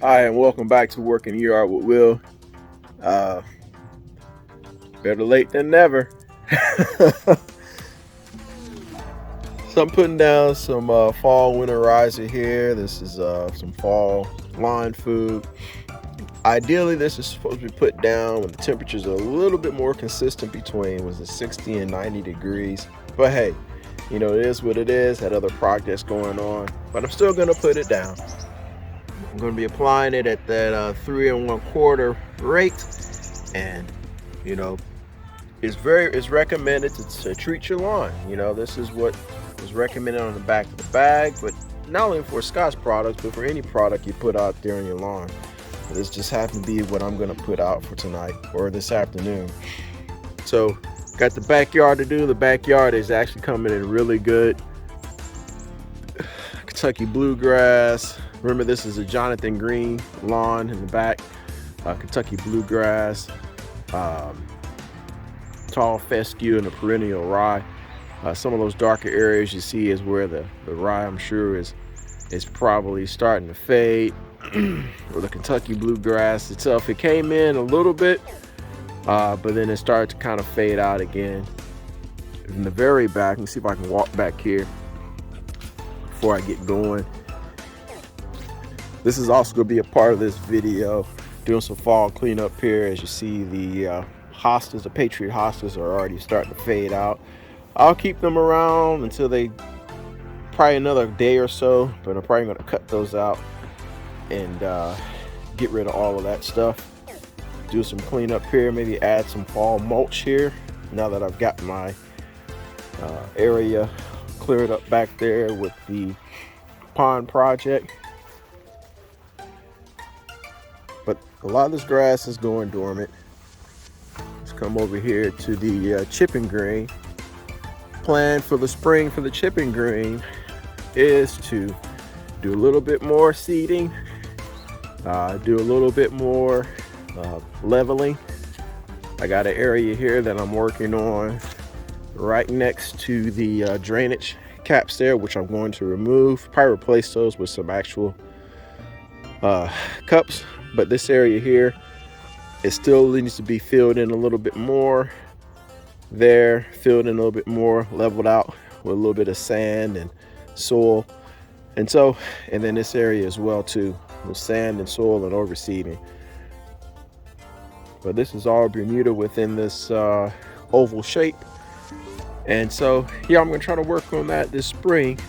Hi, and welcome back to Working Yard with Will. Better late than never. So I'm putting down some fall winterizer here. This is some fall lawn food. Ideally, this is supposed to be put down when the temperatures are a little bit more consistent between 60 and 90 degrees. But hey, you know, it is what it is. Had other projects going on, but I'm still gonna put it down. I'm going to be applying it at that 3 1/4 rate, and you know, it's recommended to treat your lawn. You know, this is what is recommended on the back of the bag, but not only for Scotch products, but for any product you put out there on your lawn. This just happened to be what I'm going to put out for tonight or this afternoon. So, got the backyard to do. The backyard is actually coming in really good. Kentucky bluegrass. Remember, this is a Jonathan Green lawn in the back. Kentucky bluegrass, tall fescue, and a perennial rye. Some of those darker areas you see is where the rye, I'm sure, is probably starting to fade. Or the Kentucky bluegrass itself, it came in a little bit, but then it started to kind of fade out again. In the very back, let me see if I can walk back here before I get going. This is also going to be a part of this video, doing some fall cleanup here. As you see, the hostas, the Patriot hostas, are already starting to fade out. I'll keep them around until they, probably another day or so, but I'm probably going to cut those out and get rid of all of that stuff. Do some cleanup here, maybe add some fall mulch here now that I've got my area cleared up back there with the pond project. But a lot of this grass is going dormant. Let's come over here to the chipping green. Plan for the spring for the chipping green is to do a little bit more seeding, do a little bit more leveling. I got an area here that I'm working on right next to the drainage caps there, which I'm going to remove. Probably replace those with some actual cups. But this area here, it still needs to be filled in a little bit more. There, filled in a little bit more, leveled out with a little bit of sand and soil. And then this area as well too, with sand and soil and overseeding. But this is all Bermuda within this oval shape. And so, yeah, I'm gonna try to work on that this spring.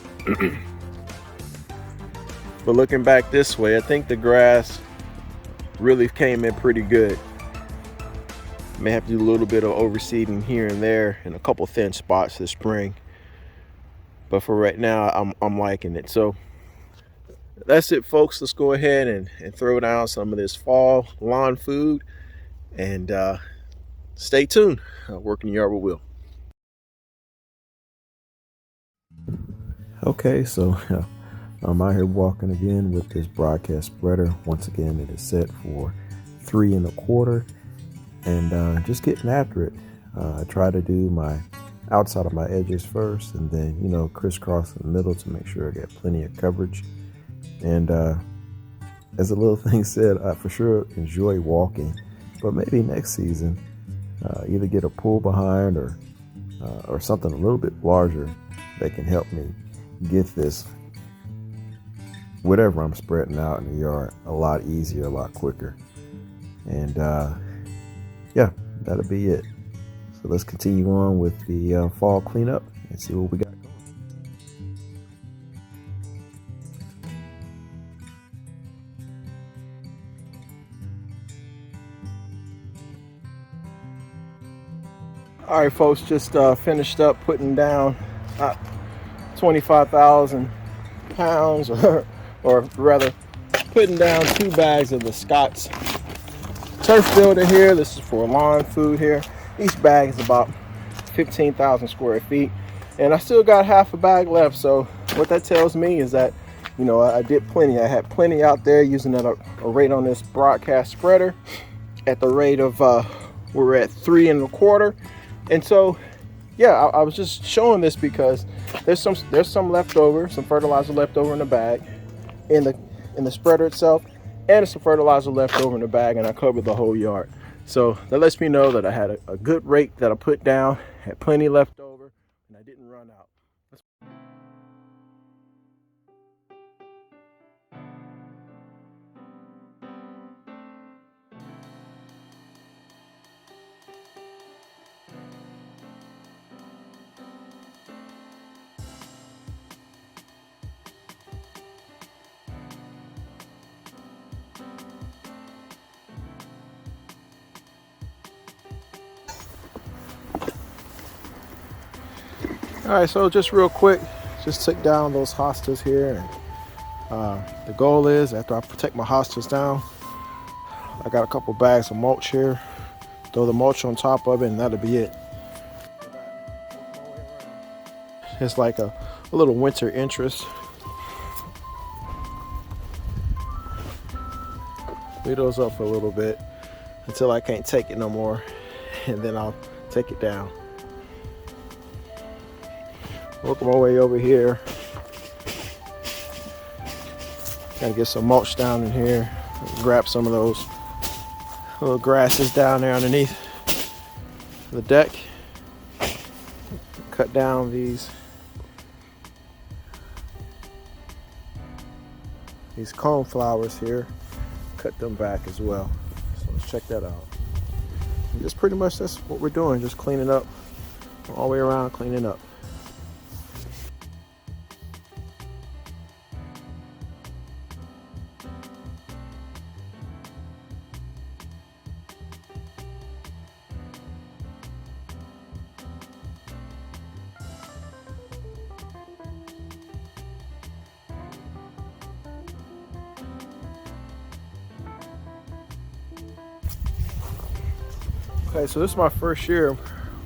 But looking back this way, I think the grass really came in pretty good. May have to do a little bit of overseeding here and there in a couple thin spots this spring. But for right now, I'm liking it. So that's it, folks. Let's go ahead and throw down some of this fall lawn food, and stay tuned. Working Yard with Will. Okay, so I'm out here walking again with this broadcast spreader. Once again, it is set for 3 1/4, and just getting after it. I try to do my outside of my edges first, and then, you know, crisscross in the middle to make sure I get plenty of coverage. And as a little thing said, I for sure enjoy walking, but maybe next season, either get a pull behind or something a little bit larger that can help me get this, whatever I'm spreading out in the yard, a lot easier, a lot quicker. And yeah, that'll be it. So let's continue on with the fall cleanup and see what we got going. All right, folks, just finished up putting down 25,000 pounds, or rather putting down 2 bags of the Scott's turf builder here. This is for lawn food here. Each bag is about 15,000 square feet, and I still got half a bag left. So what that tells me is that, you know, I did plenty. I had plenty out there using at a rate on this broadcast spreader at the rate of we're at 3 1/4. And so, yeah, I was just showing this because there's some leftover, some fertilizer left over in the bag, in the spreader itself, and there's some fertilizer left over in the bag, and I covered the whole yard. So that lets me know that I had a good rake that I put down, had plenty left over, and I didn't run out. All right, so just real quick, just took down those hostas here, and the goal is, after I take my hostas down, I got a couple bags of mulch here, throw the mulch on top of it, and that'll be it. It's like a little winter interest. Leave those up for a little bit until I can't take it no more, and then I'll take it down. Working my way over here. Gotta get some mulch down in here. Grab some of those little grasses down there underneath the deck. Cut down these coneflowers here. Cut them back as well. So let's check that out. And just pretty much that's what we're doing. Just cleaning up all the way around, cleaning up. Okay, so this is my first year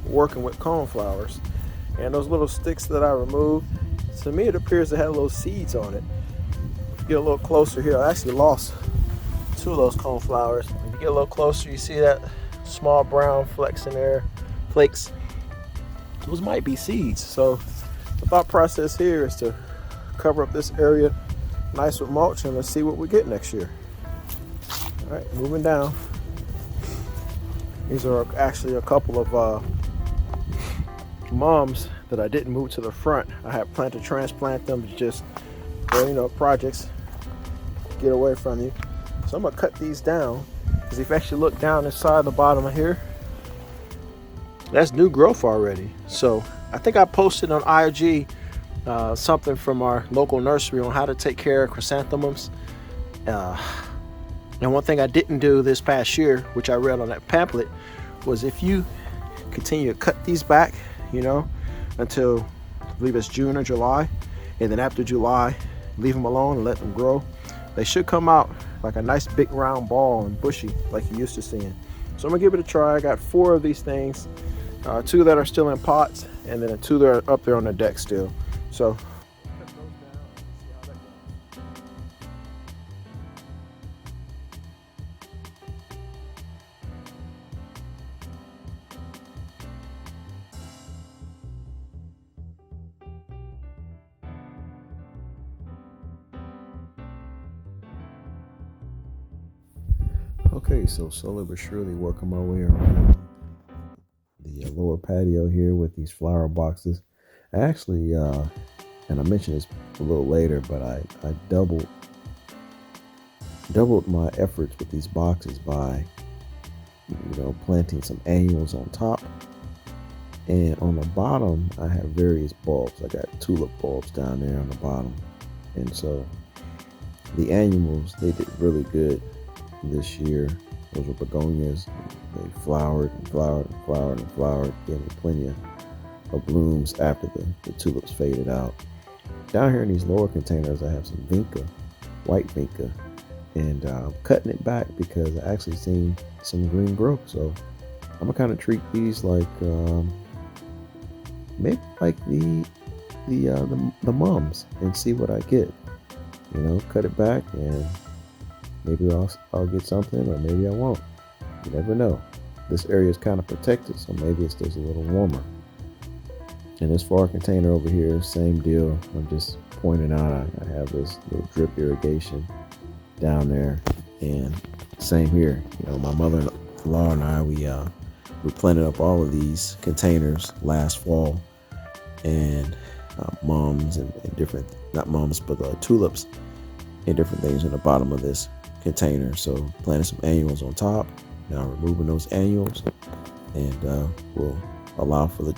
working with coneflowers, and those little sticks that I removed, to me it appears to have little seeds on it. If you get a little closer here, I actually lost 2 of those coneflowers. If you get a little closer, you see that small brown flecks in there, flakes. Those might be seeds. So the thought process here is to cover up this area nice with mulch, and let's see what we get next year. All right, moving down. These are actually a couple of mums that I didn't move to the front. I had planned to transplant them, just, projects get away from you. So I'm gonna cut these down, because if you actually look down inside the bottom of here, that's new growth already. So I think I posted on IG something from our local nursery on how to take care of chrysanthemums. And one thing I didn't do this past year, which I read on that pamphlet, was if you continue to cut these back, until I believe it's June or July, and then after July, leave them alone and let them grow, they should come out like a nice big round ball and bushy like you're used to seeing. So I'm gonna give it a try. I got 4 of these things, 2 that are still in pots, and then 2 that are up there on the deck still. So okay, so slowly but surely working my way around the lower patio here with these flower boxes. I actually, and I mentioned this a little later, but I doubled my efforts with these boxes by, planting some annuals on top. And on the bottom, I have various bulbs. I got tulip bulbs down there on the bottom. And so the annuals, they did really good this year. Those were begonias. They flowered and flowered and flowered and flowered, gave me plenty of blooms after the tulips faded out. Down here in these lower containers, I have some vinca, white vinca, and I'm cutting it back because I actually seen some green growth. So I'm gonna kind of treat these like maybe like the mums and see what I get. Cut it back, and maybe I'll get something, or maybe I won't. You never know. This area is kind of protected, so maybe it stays a little warmer. And this far container over here, same deal. I'm just pointing out I have this little drip irrigation down there. And same here, you know, my mother-in-law and I, we planted up all of these containers last fall, and mums and different, not mums, but tulips and different things in the bottom of this container. So planted some annuals on top. Now removing those annuals, and we'll allow for the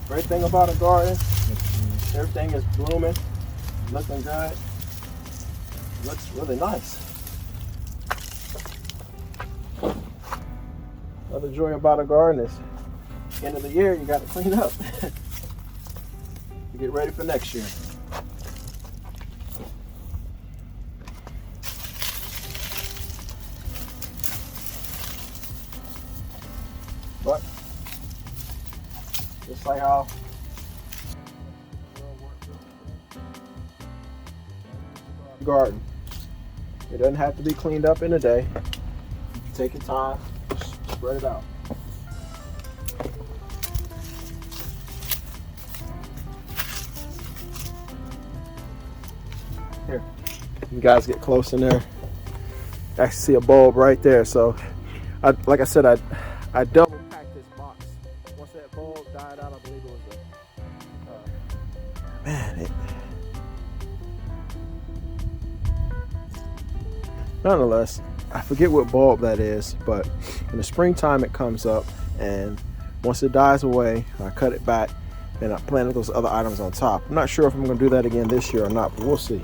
Great thing about a garden, everything is blooming, looking good, looks really nice. Another joy about a garden is end of the year you got to clean up to get ready for next year. But just like how garden, it doesn't have to be cleaned up in a day. Take your time, spread it out. Here, you guys get close in there. I actually see a bulb right there. So, like I said, I double packed this box. Once that bulb died out, I believe it was nonetheless, I forget what bulb that is, but in the springtime it comes up, and once it dies away, I cut it back and I planted those other items on top. I'm not sure if I'm going to do that again this year or not, but we'll see.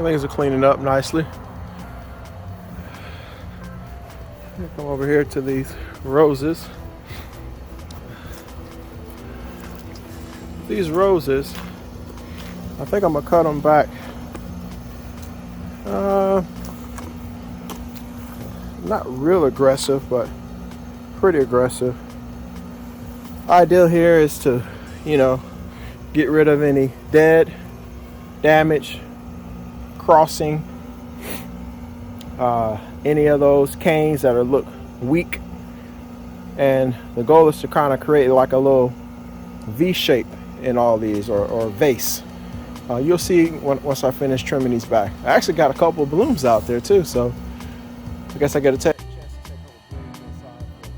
Things are cleaning up nicely. Come over here to these roses. These roses, I think I'm gonna cut them back. Not real aggressive, but pretty aggressive. Ideal here is to, you know, get rid of any dead, damage, crossing, any of those canes that look weak, and the goal is to kind of create like a little V shape in all these, or vase. You'll see once I finish trimming these back. I actually got a couple of blooms out there too, so I guess I got to take a chance to take a couple blooms inside.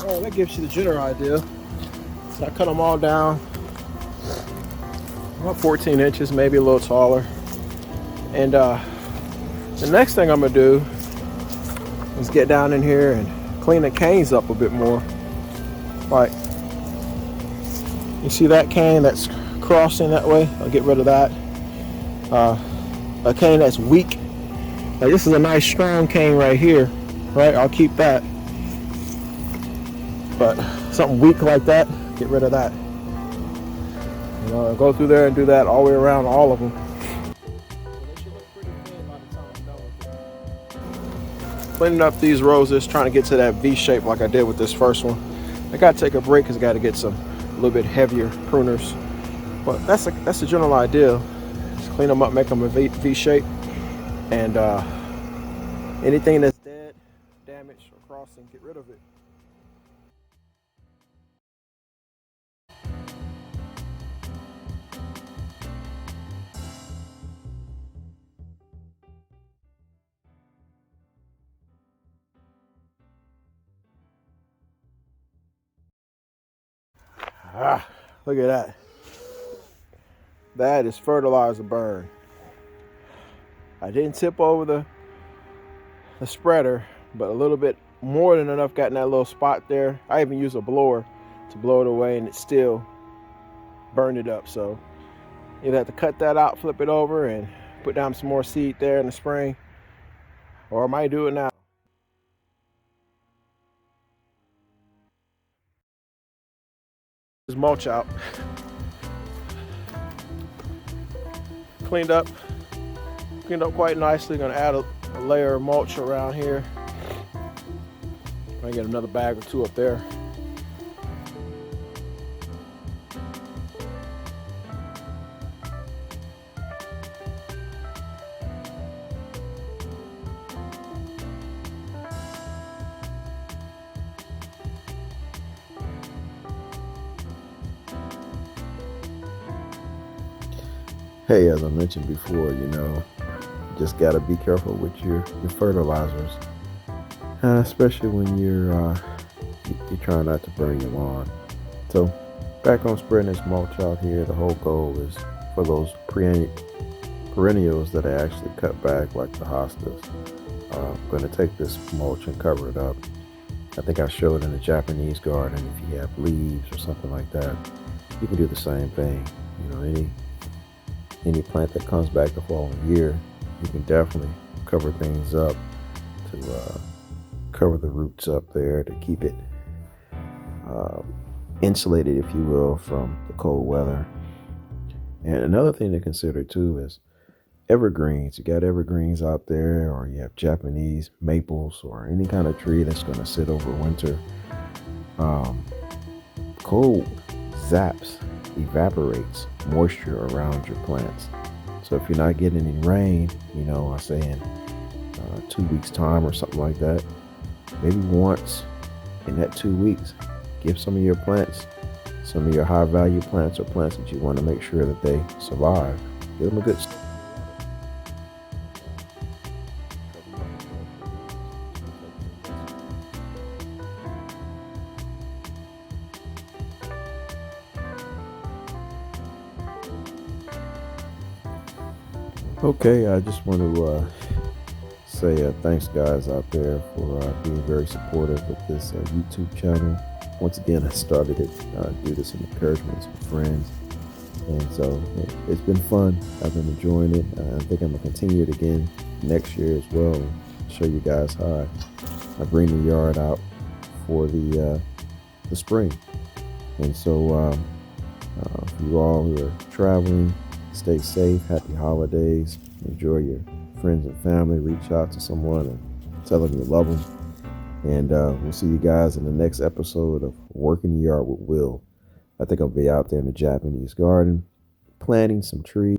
Oh, that gives you the general idea. So I cut them all down about 14 inches, maybe a little taller. And the next thing I'm gonna do is get down in here and clean the canes up a bit more. Like, you see that cane that's crossing that way? I'll get rid of that. A cane that's weak. Like, this is a nice strong cane right here, right? I'll keep that. But something weak like that, get rid of that. You know, go through there and do that all the way around all of them. Cleaning up these roses, trying to get to that V shape like I did with this first one. I gotta take a break because I gotta get some a little bit heavier pruners. But that's the general idea. Just clean them up, make them a V shape, and anything that's dead, damaged, or crossing, get rid of it. Ah, look at that. That is fertilizer burn. I didn't tip over the spreader, but a little bit more than enough got in that little spot there. I even used a blower to blow it away, and it still burned it up. So either have to cut that out, flip it over, and put down some more seed there in the spring, or I might do it now. Just mulch out. Cleaned up quite nicely. Gonna add a layer of mulch around here. I get another bag or two up there. Hey, as I mentioned before, you know, just got to be careful with your fertilizers, especially when you're trying not to burn your lawn. So back on spreading this mulch out here, the whole goal is for those perennials that I actually cut back, like the hostas. I'm going to take this mulch and cover it up. I think I showed in the Japanese garden, if you have leaves or something like that, you can do the same thing. You know, any plant that comes back the following year, you can definitely cover things up to cover the roots up there to keep it insulated, if you will, from the cold weather. And another thing to consider too is evergreens. You got evergreens out there, or you have Japanese maples, or any kind of tree that's going to sit over winter. Cold evaporates moisture around your plants. So if you're not getting any rain, you know, I say in 2 weeks time or something like that, maybe once in that 2 weeks, give some of your plants, some of your high value plants or plants that you want to make sure that they survive, give them a good Okay, I just want to say thanks, guys, out there for being very supportive with this YouTube channel. Once again, I started it due to some encouragement from friends, and so it's been fun. I've been enjoying it. I think I'm going to continue it again next year as well, and show you guys how I bring the yard out for the spring. And so for you all who are traveling, stay safe, happy holidays, enjoy your friends and family, reach out to someone and tell them you love them. And we'll see you guys in the next episode of Working the Yard with Will. I think I'll be out there in the Japanese garden, planting some trees.